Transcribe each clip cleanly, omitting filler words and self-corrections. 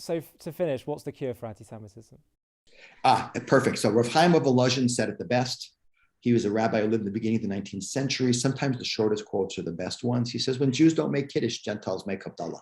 So to finish, what's the cure for anti-Semitism? Perfect. So Rav Chaim of Volozhin said it the best. He was a rabbi who lived in the beginning of the 19th century. Sometimes the shortest quotes are the best ones. He says, when Jews don't make Kiddush, Gentiles make Havdalah.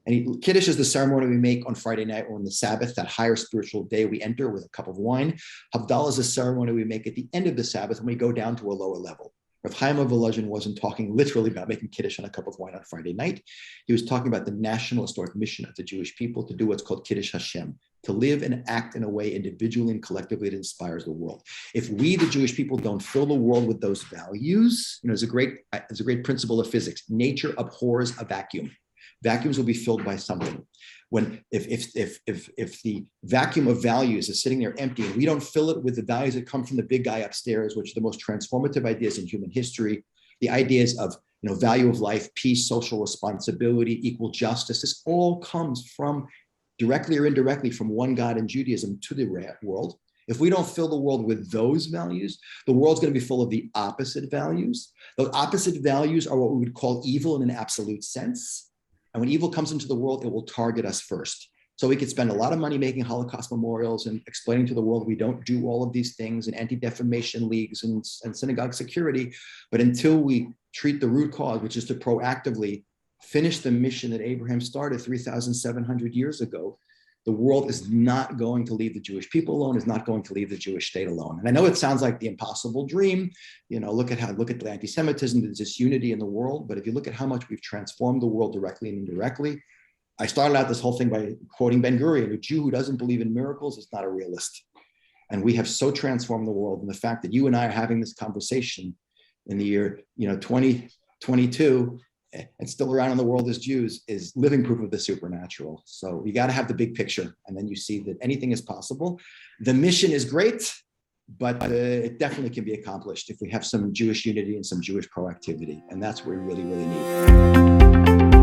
And Kiddush is the ceremony we make on Friday night or on the Sabbath, that higher spiritual day we enter with a cup of wine. Havdalah is a ceremony we make at the end of the Sabbath when we go down to a lower level. Rav Chaim of Volozhin wasn't talking literally about making Kiddush on a cup of wine on Friday night. He was talking about the national historic mission of the Jewish people to do what's called Kiddush Hashem, to live and act in a way individually and collectively that inspires the world. If we, the Jewish people, don't fill the world with those values, there's a great principle of physics. Nature abhors a vacuum. Vacuums will be filled by something. If the vacuum of values is sitting there empty and we don't fill it with the values that come from the big guy upstairs, which are the most transformative ideas in human history, the ideas of value of life, peace, social responsibility, equal justice, this all comes from directly or indirectly from one God in Judaism to the world. If we don't fill the world with those values, the world's going to be full of the opposite values. Those opposite values are what we would call evil in an absolute sense. And when evil comes into the world, it will target us first. So we could spend a lot of money making Holocaust memorials and explaining to the world we don't do all of these things and anti-defamation leagues and synagogue security. But until we treat the root cause, which is to proactively finish the mission that Abraham started 3,700 years ago, the world is not going to leave the Jewish people alone, is not going to leave the Jewish state alone. And I know it sounds like the impossible dream. Look at the anti-Semitism, there's this unity in the world. But if you look at how much we've transformed the world directly and indirectly, I started out this whole thing by quoting Ben Gurion: a Jew who doesn't believe in miracles is not a realist. And we have so transformed the world. And the fact that you and I are having this conversation in the year 2022 and still around in the world as Jews is living proof of the supernatural. So you got to have the big picture, and then you see that anything is possible. The mission is great, but it definitely can be accomplished if we have some Jewish unity and some Jewish proactivity. And that's what we really, really need.